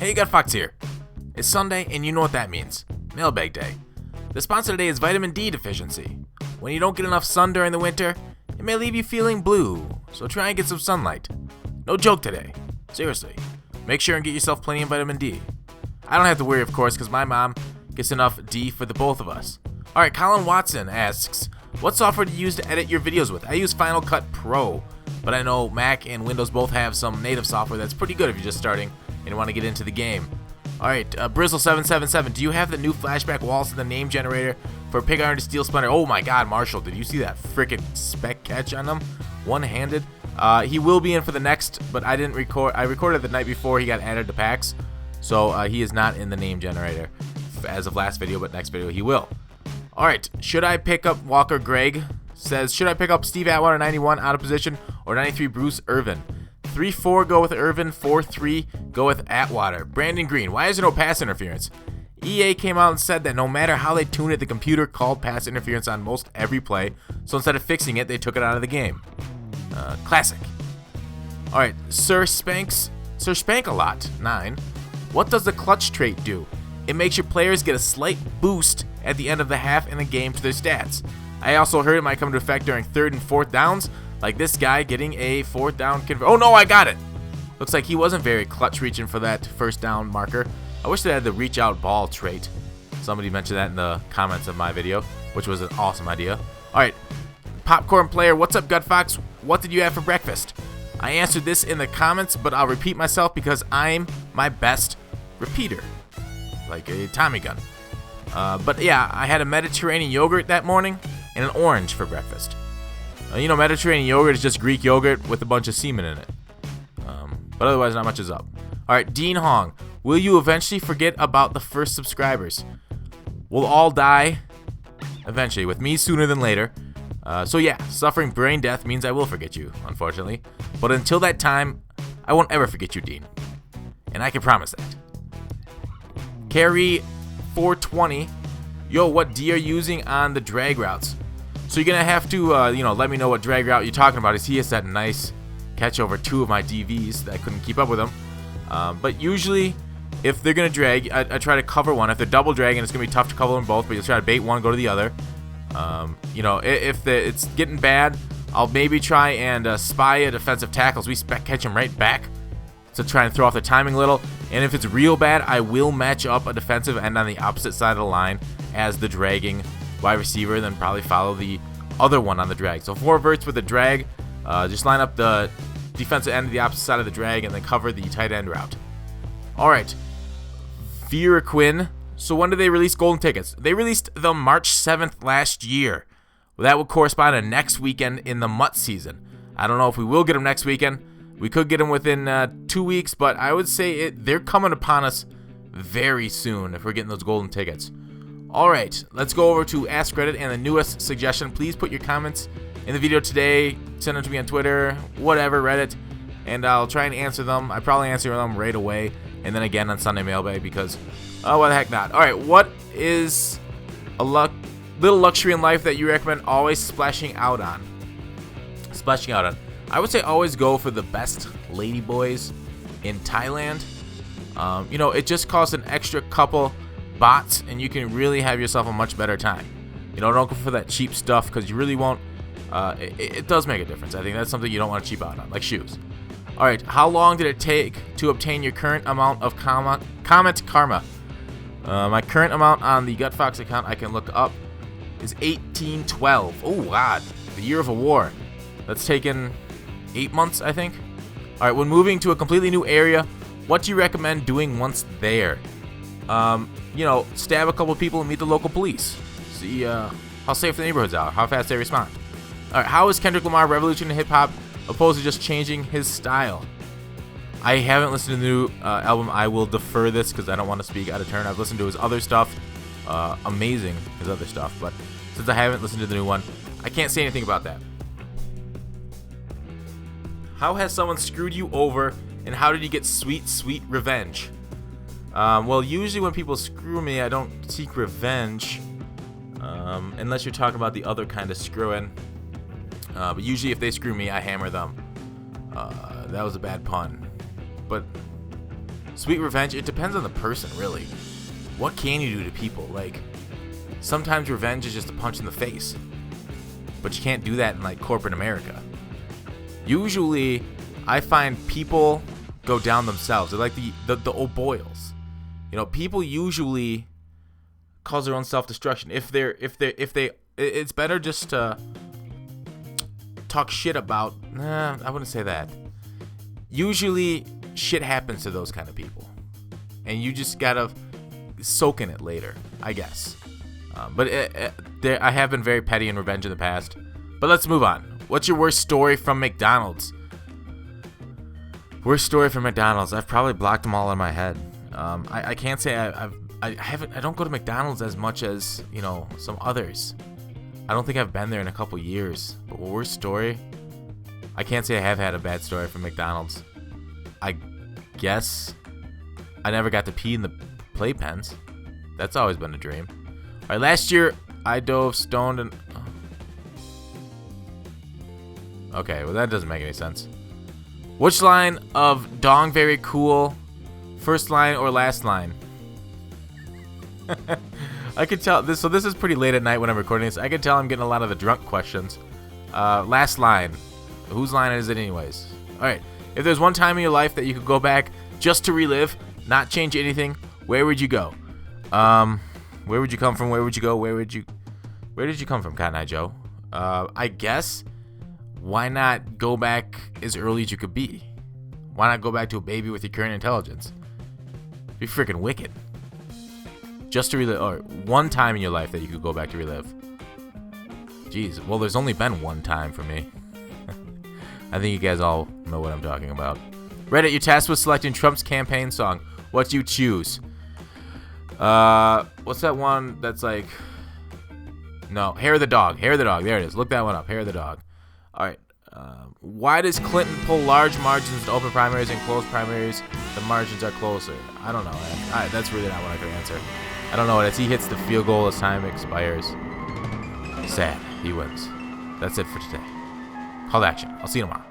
Hey, Gutfoxx here. It's Sunday, and you know what that means. Mailbag day. The sponsor today is vitamin D deficiency. When you don't get enough sun during the winter, it may leave you feeling blue, so try and get some sunlight. No joke today. Seriously. Make sure and get yourself plenty of vitamin D. I don't have to worry, of course, because my mom gets enough D for the both of us. Alright, Colin Watson asks, what software do you use to edit your videos with? I use Final Cut Pro, but I know Mac and Windows both have some native software that's pretty good if you're just starting and want to get into the game. Alright, Brizzle777, do you have the new flashback walls in the name generator for Pig Iron to Steel Splendor? Oh my god, Marshall, did you see that frickin' spec catch on them? One-handed. He will be in for the next, but I didn't record. I recorded the night before he got added to packs, so he is not in the name generator as of last video, but next video he will. Alright, should I pick up Walker Greg? Says, should I pick up Steve Atwater 91 out of position or 93 Bruce Irvin? 3-4 go with Irvin, 4-3 go with Atwater. Brandon Green, why is there no pass interference? EA came out and said that no matter how they tune it, the computer called pass interference on most every play, so instead of fixing it, they took it out of the game. Classic. Alright, Sir Spank-a-lot, 9. What does the clutch trait do? It makes your players get a slight boost at the end of the half in the game to their stats. I also heard it might come into effect during 3rd and 4th downs, like this guy getting a 4th down oh no, I got it! Looks like he wasn't very clutch reaching for that 1st down marker. I wish they had the reach out ball trait. Somebody mentioned that in the comments of my video, which was an awesome idea. Alright, Popcorn Player, what's up Gutfoxx? What did you have for breakfast? I answered this in the comments, but I'll repeat myself because I'm my best repeater. Like a Tommy gun. But yeah, I had a Mediterranean yogurt that morning and an orange for breakfast. You know, Mediterranean yogurt is just Greek yogurt with a bunch of semen in it. But otherwise, not much is up. Alright, Dean Hong. Will you eventually forget about the first subscribers? We'll all die eventually, with me sooner than later. So yeah, suffering brain death means I will forget you, unfortunately. But until that time, I won't ever forget you, Dean. And I can promise that. Carrie 420. Yo, what D are you using on the drag routes? So you're gonna have to, let me know what drag route you're talking about. He has that nice catch over 2 of my DVs that I couldn't keep up with them. But usually, if they're gonna drag, I try to cover one. If they're double dragging, it's gonna be tough to cover them both. But you'll try to bait one, go to the other. If it's getting bad, I'll maybe try and spy a defensive tackles. We spec catch him right back to try and throw off the timing a little. And if it's real bad, I will match up a defensive end on the opposite side of the line as the dragging wide receiver, then probably follow the other one on the drag. So 4 verts with the drag, just line up the defensive end to the opposite side of the drag and then cover the tight end route. Alright, Vera Quinn. So when did they release golden tickets? They released them March 7th last year. Well, that would correspond to next weekend in the MUT season. I don't know if we will get them next weekend. We could get them within 2 weeks, but I would say they're coming upon us very soon if we're getting those golden tickets. Alright, let's go over to Ask Reddit and the newest suggestion. Please put your comments in the video today. Send them to me on Twitter, whatever, Reddit, and I'll try and answer them. I probably answer them right away, and then again on Sunday Mailbag because, why the heck not? Alright, what is a little luxury in life that you recommend always splashing out on? I would say always go for the best ladyboys in Thailand. It just costs an extra couple bots and you can really have yourself a much better time. Don't go for that cheap stuff because you really won't. It does make a difference. I think that's something you don't want to cheap out on, like shoes. Alright, how long did it take to obtain your current amount of comment karma? My current amount on the Gutfoxx account I can look up is 1812. Oh god, the year of a war. That's taken 8 months, I think. Alright, when moving to a completely new area, what do you recommend doing once there? Stab a couple people and meet the local police. See how safe the neighborhoods are, how fast they respond. Alright, how is Kendrick Lamar revolutioning hip-hop opposed to just changing his style? I haven't listened to the new album. I will defer this because I don't want to speak out of turn. I've listened to his other stuff. Amazing, his other stuff. But since I haven't listened to the new one, I can't say anything about that. How has someone screwed you over, and how did you get sweet, sweet revenge? Well, usually when people screw me, I don't seek revenge. Unless you're talking about the other kind of screwing. But usually if they screw me, I hammer them. That was a bad pun. But Sweet revenge, it depends on the person, really. What can you do to people? Like, sometimes revenge is just a punch in the face. But you can't do that in, like, corporate America. Usually, I find people go down themselves. They're like the old boils. You know, people usually cause their own self-destruction. It's better just to talk shit about. I wouldn't say that. Usually, shit happens to those kind of people, and you just gotta soak in it later, I guess. But I have been very petty and revenge in the past. But let's move on. What's your worst story from McDonald's? Worst story from McDonald's. I've probably blocked them all in my head. I can't say I don't go to McDonald's as much as, you know, some others. I don't think I've been there in a couple years. But worst story? I can't say I have had a bad story from McDonald's. I guess I never got to pee in the playpens. That's always been a dream. All right, last year I dove stoned and... Okay, well that doesn't make any sense. Which line of dong very cool? First line or last line? I could tell this. So this is pretty late at night when I'm recording this. I can tell I'm getting a lot of the drunk questions. Last line. Whose line is it anyways? All right. If there's one time in your life that you could go back just to relive, not change anything, where would you go? Where would you come from? Where would you go? Where did you come from, Cotton Eye Joe? I guess. Why not go back as early as you could be? Why not go back to a baby with your current intelligence? Be freaking wicked. Just to relive, or one time in your life that you could go back to relive. Jeez, well, there's only been one time for me. I think you guys all know what I'm talking about. Reddit, your task was selecting Trump's campaign song. What do you choose? What's that one that's like... No, Hair of the Dog. Hair of the Dog. There it is. Look that one up. Hair of the Dog. All right. Why does Clinton pull large margins to open primaries and close primaries? The margins are closer. I don't know. That's really not what I can answer. I don't know what it's. He hits the field goal as time expires. Sad. He wins. That's it for today. Call to action. I'll see you tomorrow.